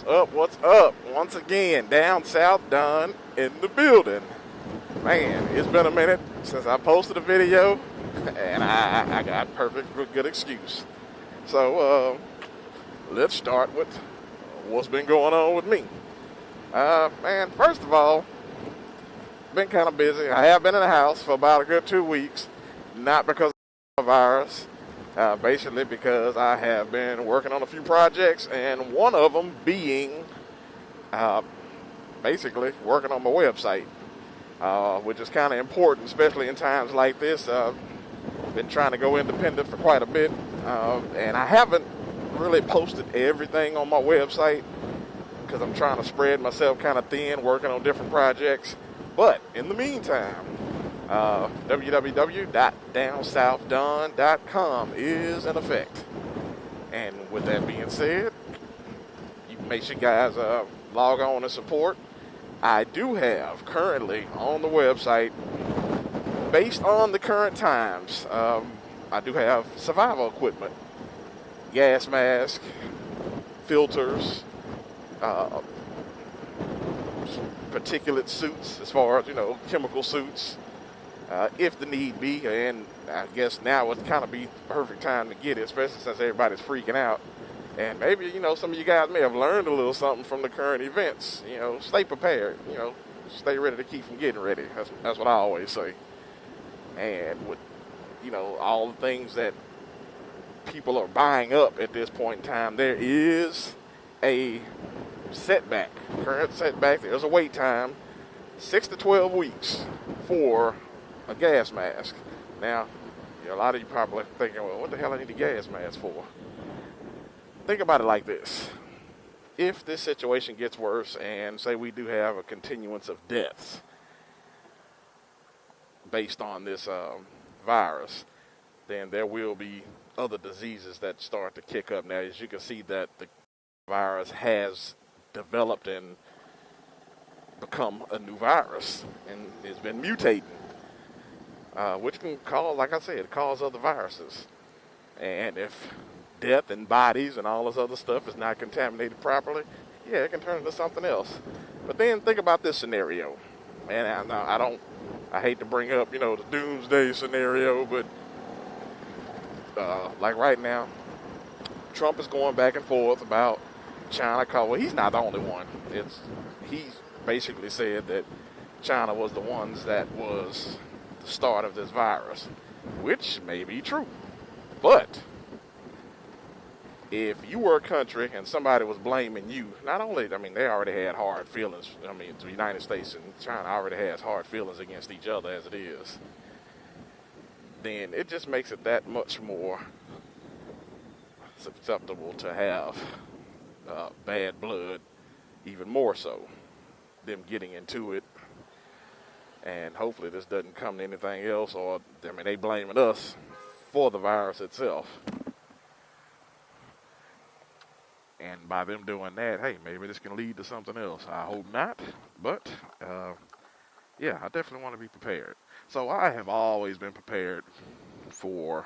up? What's up? Once again, down south, done in the building. Man, it's been a minute since I posted a video, and I got perfect good excuse. So let's start with what's been going on with me. Man, first of all, been kind of busy. I have been in the house for about a good 2 weeks, not because of the virus. Basically because I have been working on a few projects, and one of them being basically working on my website, which is kind of important, especially in times like this. Been trying to go independent for quite a bit, and I haven't really posted everything on my website because I'm trying to spread myself kind of thin, working on different projects. But in the meantime, www.downsouthdone.com is in effect. And with that being said, you make sure you guys log on and support. I do have currently on the website, based on the current times, I do have survival equipment, gas mask, filters, particulate suits, as far as, chemical suits, if the need be. And I guess now would kind of be the perfect time to get it, especially since everybody's freaking out. And maybe, some of you guys may have learned a little something from the current events. Stay prepared, stay ready to keep from getting ready. That's what I always say. And with, all the things that people are buying up at this point in time, there is a setback. Current setback, there's a wait time, 6 to 12 weeks for a gas mask. Now, a lot of you probably thinking, well, what the hell I need a gas mask for? Think about it like this. If this situation gets worse and say we do have a continuance of deaths based on this virus, then there will be other diseases that start to kick up. Now, as you can see, that the virus has developed and become a new virus, and it's been mutating, which can cause, like I said, cause other viruses. And if death and bodies and all this other stuff is not contaminated properly, yeah, it can turn into something else. But then think about this scenario, and I hate to bring up, the doomsday scenario, but like right now, Trump is going back and forth about China. Well, he's not the only one. He's basically said that China was the ones that was the start of this virus, which may be true. But if you were a country and somebody was blaming you, not only, they already had hard feelings. The United States and China already has hard feelings against each other as it is. Then it just makes it that much more susceptible to have bad blood, even more so, them getting into it. And hopefully this doesn't come to anything else, or, they blaming us for the virus itself. And by them doing that, hey, maybe this can lead to something else. I hope not, but yeah, I definitely want to be prepared. So I have always been prepared for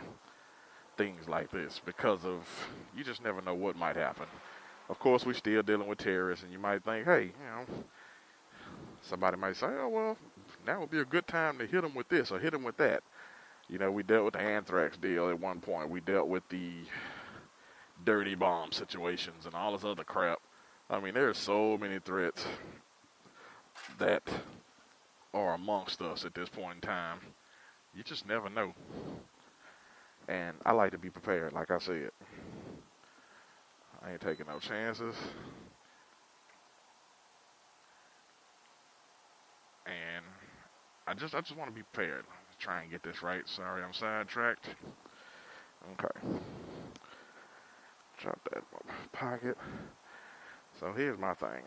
things like this because of, you just never know what might happen. Of course, we're still dealing with terrorists, and you might think, hey, somebody might say, oh, well, now would be a good time to hit them with this or hit them with that. We dealt with the anthrax deal at one point. We dealt with the dirty bomb situations and all this other crap. There's so many threats that are amongst us at this point in time. You just never know. And I like to be prepared, like I said. I ain't taking no chances. And I just want to be prepared. Try and get this right. Sorry, I'm sidetracked. Okay. Drop that in my pocket. So here's my thing.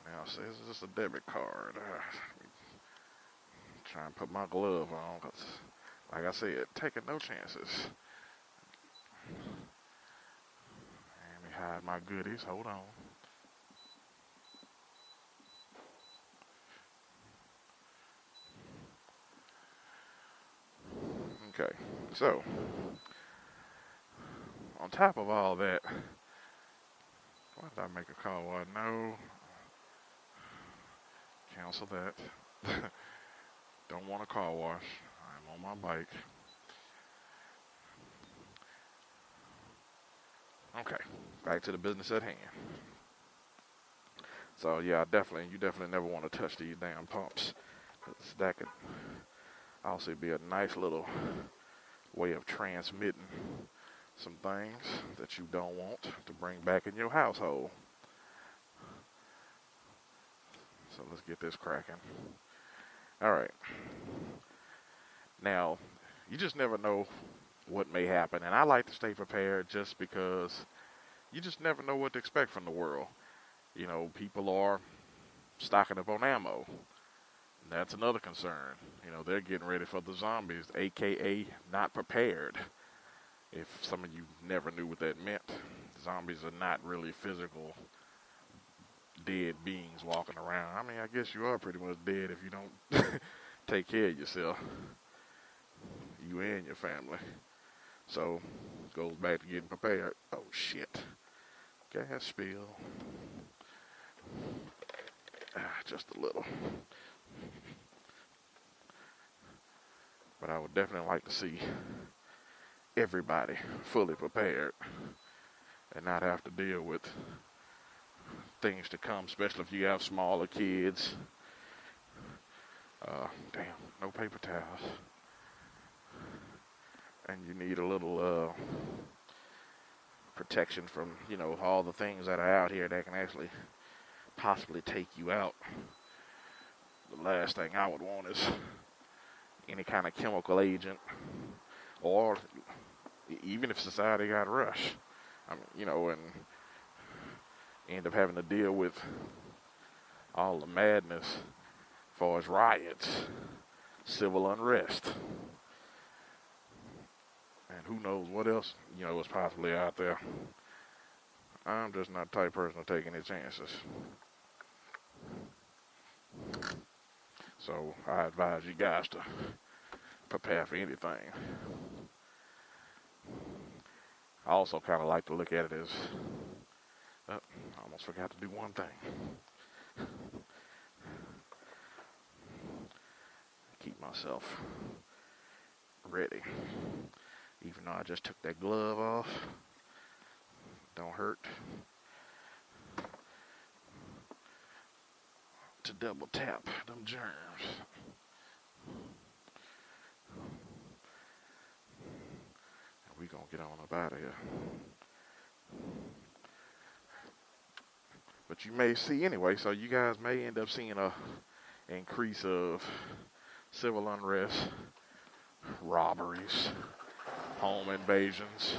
Now, see, this is just a debit card. Try and put my glove on, because, like I said, taking no chances. Let me hide my goodies. Hold on. Okay, so on top of all that, Why did I make a call? Well, no. Cancel that. Don't want a car wash. I'm on my bike. Okay, back to the business at hand. So yeah, you definitely never want to touch these damn pumps. 'Cause that could also be a nice little way of transmitting some things that you don't want to bring back in your household. So let's get this cracking. All right. Now, you just never know what may happen, and I like to stay prepared just because you just never know what to expect from the world. You know, people are stocking up on ammo. That's another concern. You know, they're getting ready for the zombies, aka not prepared. If some of you never knew what that meant, zombies are not really physical dead beings walking around. I mean, I guess you are pretty much dead if you don't take care of yourself, you and your family. So, goes back to getting prepared. Oh shit. Gas spill. Just a little. But I would definitely like to see everybody fully prepared and not have to deal with things to come, especially if you have smaller kids. Damn, no paper towels. And you need a little protection from, you know, all the things that are out here that can actually possibly take you out. The last thing I would want is any kind of chemical agent, or even if society got rushed. I mean, you know, and end up having to deal with all the madness as far as riots, civil unrest, and who knows what else, you know, is possibly out there. I'm just not the type of person to take any chances. So I advise you guys to prepare for anything. I also kind of like to look at it as, I almost forgot to do one thing. Keep myself ready. Even though I just took that glove off, don't hurt to double tap them germs. We gonna get on up out of here. But you may see anyway, so you guys may end up seeing a increase of civil unrest, robberies, home invasions,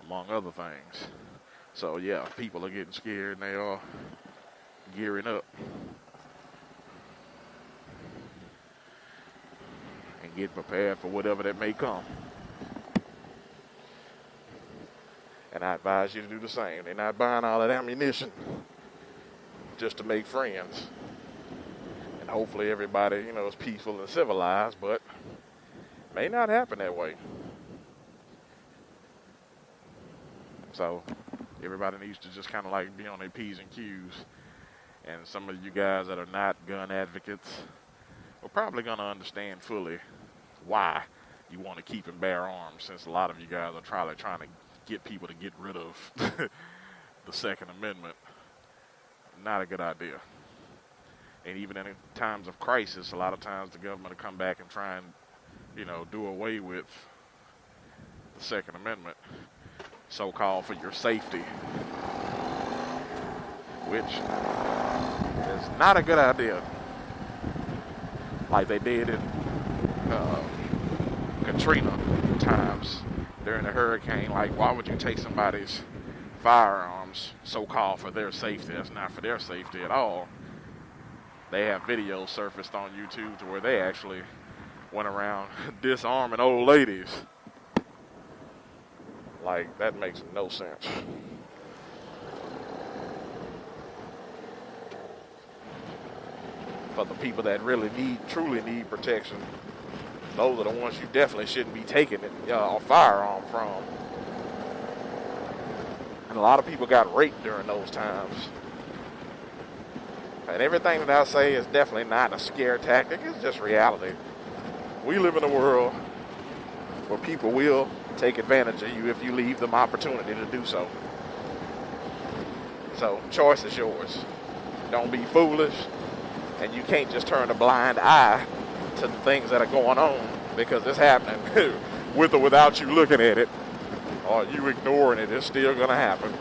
among other things. So yeah, people are getting scared and they are gearing up and getting prepared for whatever that may come. And I advise you to do the same. They're not buying all that ammunition just to make friends. And hopefully everybody, you know, is peaceful and civilized, but it may not happen that way. So everybody needs to just kind of like be on their P's and Q's. And some of you guys that are not gun advocates are probably going to understand fully why you want to keep and bear arms, since a lot of you guys are trying to get people to get rid of the Second Amendment. Not a good idea. And even in times of crisis, a lot of times the government will come back and try and, you know, do away with the Second Amendment, so-called for your safety, which is not a good idea. Like they did in Katrina times during the hurricane. Like, why would you take somebody's firearms, so-called for their safety? That's not for their safety at all. They have videos surfaced on YouTube to where they actually went around disarming old ladies. Like, that makes no sense. For the people that really truly need protection, those are the ones you definitely shouldn't be taking a firearm from. And a lot of people got raped during those times. And everything that I say is definitely not a scare tactic. It's just reality. We live in a world where people will take advantage of you if you leave them opportunity to do so. So, choice is yours. Don't be foolish, and you can't just turn a blind eye to the things that are going on because it's happening with or without you looking at it or you ignoring it. It's still going to happen.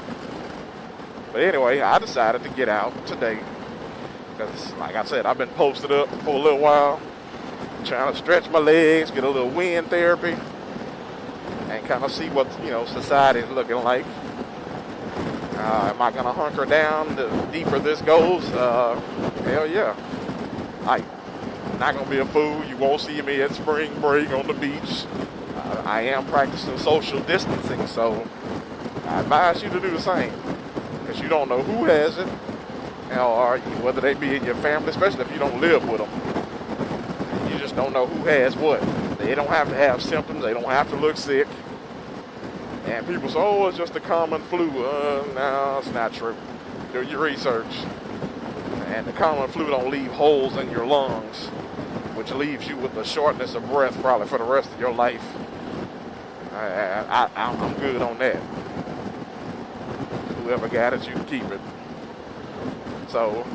But anyway, I decided to get out today because, like I said, I've been posted up for a little while, trying to stretch my legs, get a little wind therapy, and kind of see what, society is looking like. Am I going to hunker down the deeper this goes? Hell yeah. I'm not going to be a fool. You won't see me at spring break on the beach. I am practicing social distancing, so I advise you to do the same. Because you don't know who has it, or whether they be in your family, especially if you don't live with them. You just don't know who has what. They don't have to have symptoms. They don't have to look sick. And people say, oh, it's just a common flu. No, it's not true. Do your research. And the common flu don't leave holes in your lungs, which leaves you with a shortness of breath probably for the rest of your life. I'm good on that. Whoever got it, you can keep it. So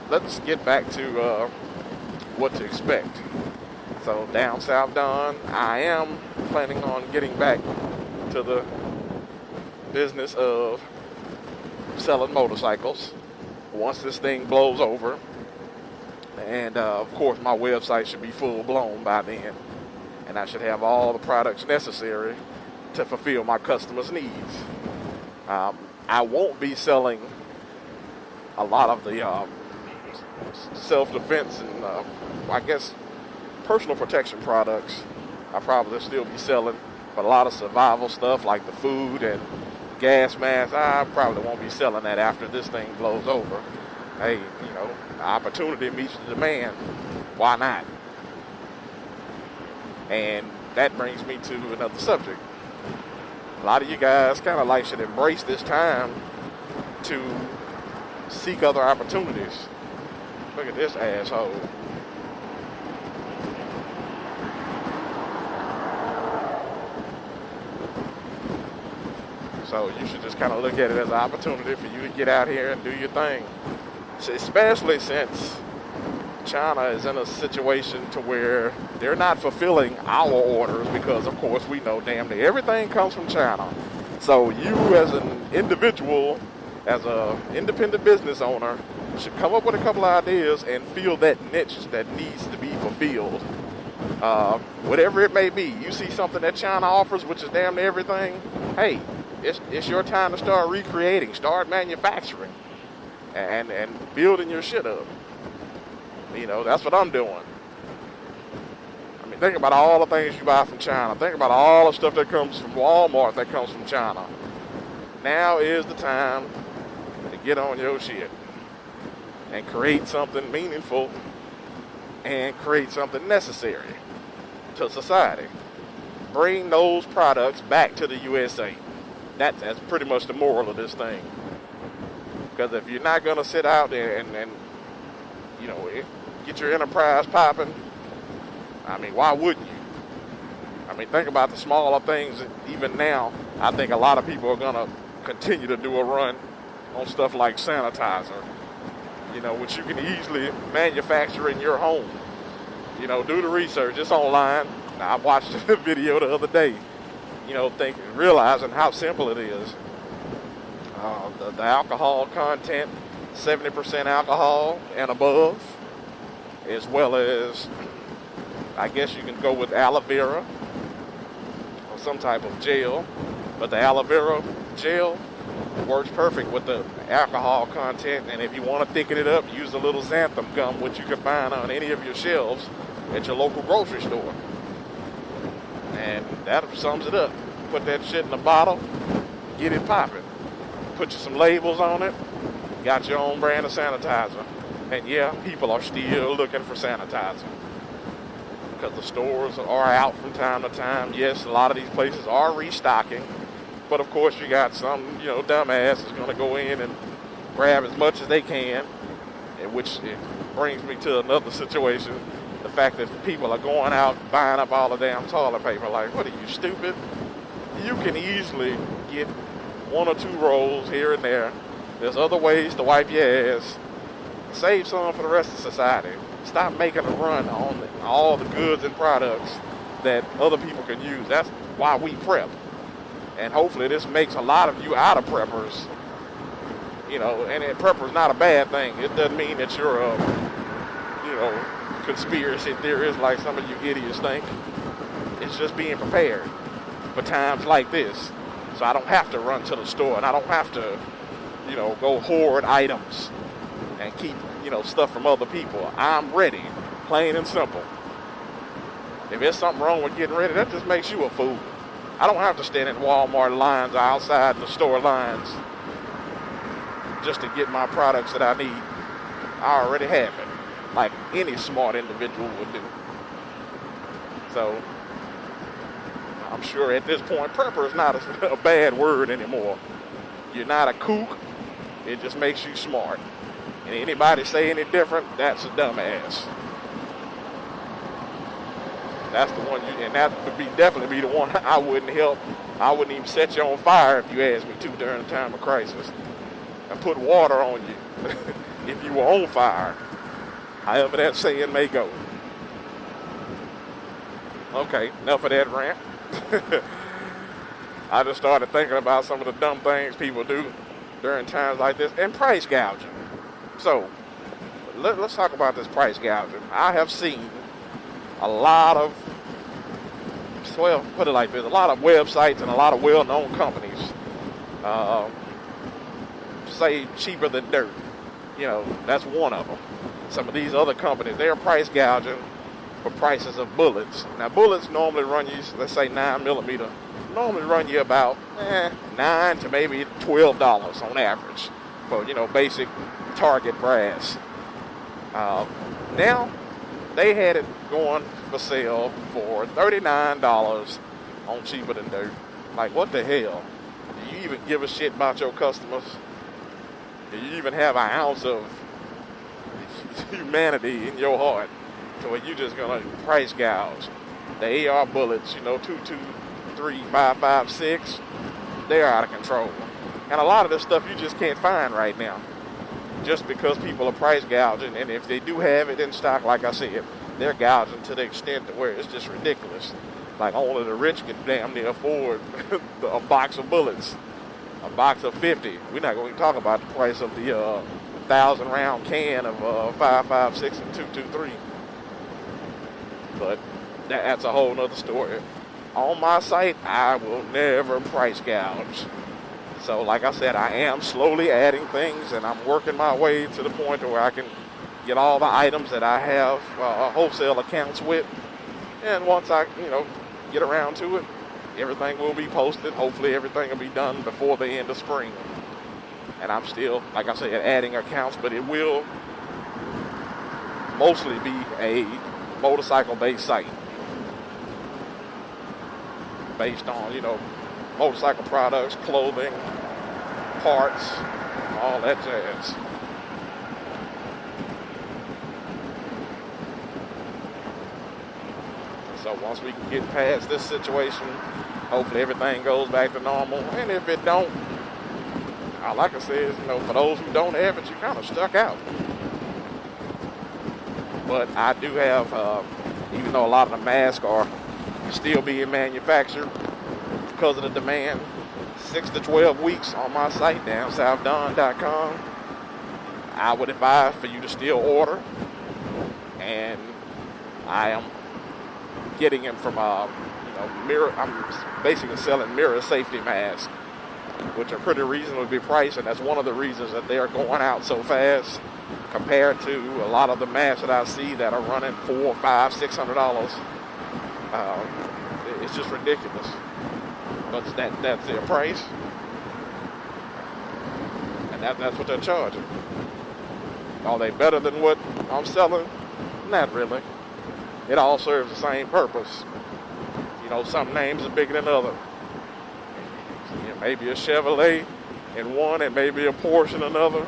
let's get back to what to expect. So down south Don, I am planning on getting back to the business of selling motorcycles once this thing blows over. And of course my website should be full blown by then, and I should have all the products necessary to fulfill my customers' needs. I won't be selling a lot of the self-defense and I guess personal protection products. I'll probably still be selling, but a lot of survival stuff like the food and gas masks, I probably won't be selling that after this thing blows over. Hey, the opportunity meets the demand. Why not? And that brings me to another subject. A lot of you guys kind of should embrace this time to seek other opportunities. Look at this asshole. So you should just kind of look at it as an opportunity for you to get out here and do your thing. Especially since China is in a situation to where they're not fulfilling our orders because, of course, we know damn near everything comes from China. So you as an individual, as an independent business owner, should come up with a couple of ideas and fill that niche that needs to be fulfilled. Whatever it may be. You see something that China offers, which is damn near everything, hey, it's your time to start recreating, start manufacturing, and building your shit up. That's what I'm doing. I mean, think about all the things you buy from China. Think about all the stuff that comes from Walmart that comes from China. Now is the time to get on your shit and create something meaningful and create something necessary to society. Bring those products back to the USA. That's pretty much the moral of this thing. Because if you're not going to sit out there and get your enterprise popping, I mean, why wouldn't you? I mean, think about the smaller things. Even now, I think a lot of people are going to continue to do a run on stuff like sanitizer, which you can easily manufacture in your home. Do the research. It's online. I watched a video the other day, realizing how simple it is. The alcohol content, 70% alcohol and above, as well as, I guess you can go with aloe vera or some type of gel, but the aloe vera gel works perfect with the alcohol content, and if you want to thicken it up, use a little xanthan gum, which you can find on any of your shelves at your local grocery store. And that sums it up. Put that shit in a bottle, get it popping. Put you some labels on it, got your own brand of sanitizer. And yeah, people are still looking for sanitizer because the stores are out from time to time. Yes, a lot of these places are restocking, But of course, you got some, dumbass is going to go in and grab as much as they can, and which it brings me to another situation. The fact that people are going out buying up all the damn toilet paper. Like, what are you, stupid? You can easily get 1 or 2 rolls here and there. There's other ways to wipe your ass. Save some for the rest of society. Stop making a run on all the goods and products that other people can use. That's why we prep. And hopefully this makes a lot of you out of preppers. And prepper's not a bad thing. It doesn't mean that you're a, conspiracy theorist like some of you idiots think. It's just being prepared for times like this. So I don't have to run to the store, and I don't have to, go hoard items and keep, stuff from other people. I'm ready, plain and simple. If there's something wrong with getting ready, that just makes you a fool. I don't have to stand in Walmart lines or outside the store lines just to get my products that I need. I already have it, like any smart individual would do. So I'm sure at this point, prepper is not a bad word anymore. You're not a kook. It just makes you smart. And anybody say any different, that's a dumbass. That's the one and that would definitely be the one I wouldn't help. I wouldn't even set you on fire if you asked me to during a time of crisis. And put water on you if you were on fire. However that saying may go. Okay, enough of that rant. I just started thinking about some of the dumb things people do during times like this, and price gouging. So, let's talk about this price gouging. I have seen a lot of, put it like this, a lot of websites and a lot of well-known companies say cheaper than dirt. That's one of them. Some of these other companies, they're price gouging for prices of bullets. Now, bullets normally run you, let's say 9mm, normally run you about $9 to maybe $12 on average for, basic target brass. Now, they had it going for sale for $39 on cheaper than dirt. Like, what the hell? Do you even give a shit about your customers? Do you even have an ounce of humanity in your heart to where you just gonna price gouge? The AR bullets, 223, 5.56, they're out of control. And a lot of this stuff you just can't find right now, just because people are price gouging. And if they do have it in stock, like I said, they're gouging to the extent to where it's just ridiculous. Like only the rich can damn near afford a box of bullets, a box of 50. We're not going to talk about the price of the 1,000-round can of 5.56 and 223. But that's a whole nother story. On my site, I will never price gouge. So like I said, I am slowly adding things, and I'm working my way to the point where I can get all the items that I have wholesale accounts with. And once I, get around to it, everything will be posted. Hopefully everything will be done before the end of spring. And I'm still, like I said, adding accounts, but it will mostly be a motorcycle-based site. Based on, motorcycle products, clothing, parts, all that jazz. So once we can get past this situation, hopefully everything goes back to normal. And if it don't, like I said, for those who don't have it, you're kind of stuck out. But I do have, even though a lot of the masks are still being manufactured because of the demand, 6 to 12 weeks on my site, downsouthdon.com. I would advise for you to still order. And I am getting them from, mirror. I'm basically selling mirror safety masks, which are pretty reasonably priced, and that's one of the reasons that they are going out so fast compared to a lot of the masks that I see that are running $400, $500, $600. It's just ridiculous. But that's their price, and that's what they're charging. Are they better than what I'm selling? Not really. It all serves the same purpose. Some names are bigger than others. maybe a Chevrolet in one and maybe a Porsche in another,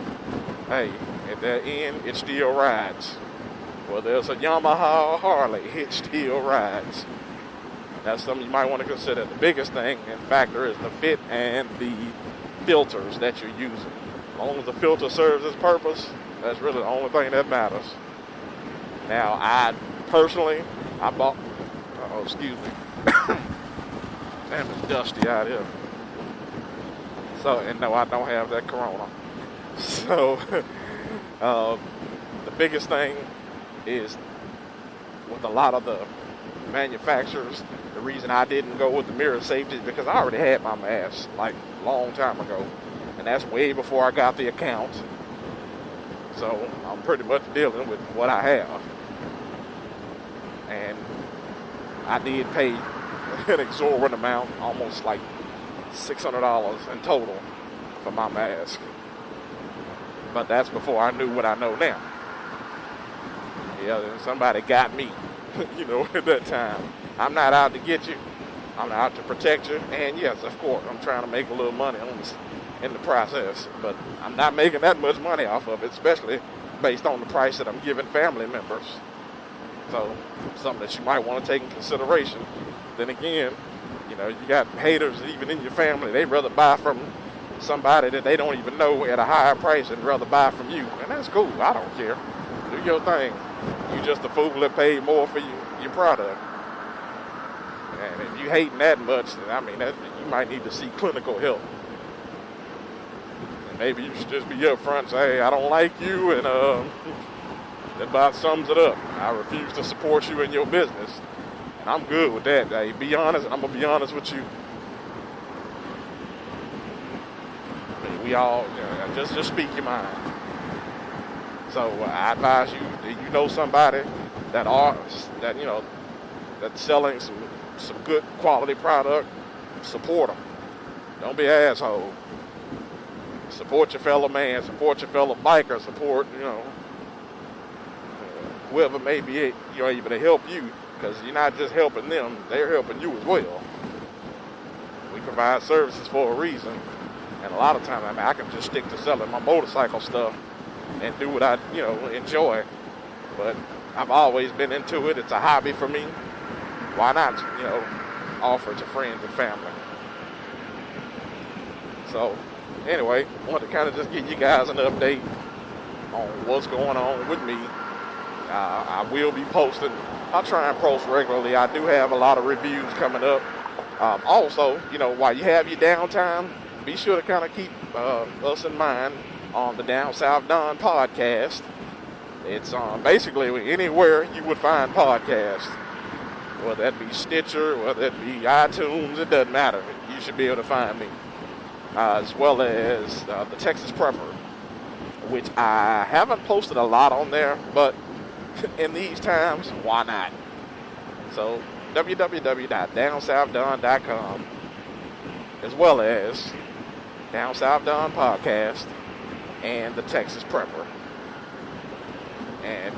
hey, at that end, it still rides. Whether it's a Yamaha or Harley, it still rides. That's something you might want to consider. The biggest thing and factor is the fit and the filters that you're using. As long as the filter serves its purpose, that's really the only thing that matters. Now, I bought, excuse me. Damn, it's dusty out here. So, and no, I don't have that Corona. So, the biggest thing is with a lot of the manufacturers, the reason I didn't go with the mirror safety is because I already had my mask like a long time ago, and that's way before I got the account. So I'm pretty much dealing with what I have, and I did pay an exorbitant amount, almost like $600 in total for my mask, but that's before I knew what I know now. Yeah, somebody got me, at that time. I'm not out to get you. I'm out to protect you. And yes, of course, I'm trying to make a little money in the process. But I'm not making that much money off of it, especially based on the price that I'm giving family members. So, something that you might want to take in consideration. Then again, you got haters even in your family. They'd rather buy from somebody that they don't even know at a higher price and rather buy from you. And that's cool. I don't care. Do your thing. You just a fool that paid more for your product. And if you hating that much, then you might need to seek clinical help. And maybe you should just be upfront and say, hey, I don't like you, and that about sums it up. I refuse to support you in your business. And I'm good with that. Hey, be honest, and I'm going to be honest with you. We all, just speak your mind. So I advise you, if you know somebody that's selling some good quality product, support them. Don't be an asshole. Support your fellow man, support your fellow biker, support, whoever may be able to help you, because you're not just helping them, they're helping you as well. We provide services for a reason, and a lot of times I can just stick to selling my motorcycle stuff and do what I, enjoy. But I've always been into it. It's a hobby for me. Why not, offer it to friends and family? So, anyway, I want to kind of just give you guys an update on what's going on with me. I will be posting. I'll try and post regularly. I do have a lot of reviews coming up. Also, while you have your downtime, be sure to kind of keep us in mind on the Down South Don podcast. It's basically anywhere you would find podcasts, whether that be Stitcher, whether that be iTunes, it doesn't matter. You should be able to find me. As well as the Texas Prepper, which I haven't posted a lot on there, but in these times, why not? So www.downsouthdon.com, as well as Down South Don podcast and the Texas Prepper. And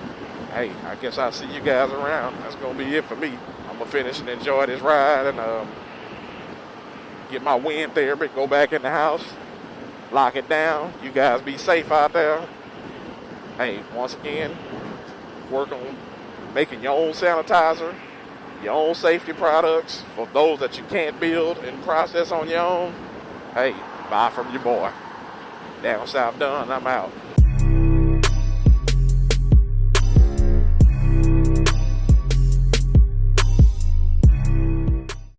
hey, I guess I'll see you guys around. That's gonna be it for me. I'm gonna finish and enjoy this ride and get my wind therapy, go back in the house, lock it down. You guys be safe out there. Hey, once again, work on making your own sanitizer, your own safety products for those that you can't build and process on your own. Hey, buy from your boy. Down South Done, I'm out.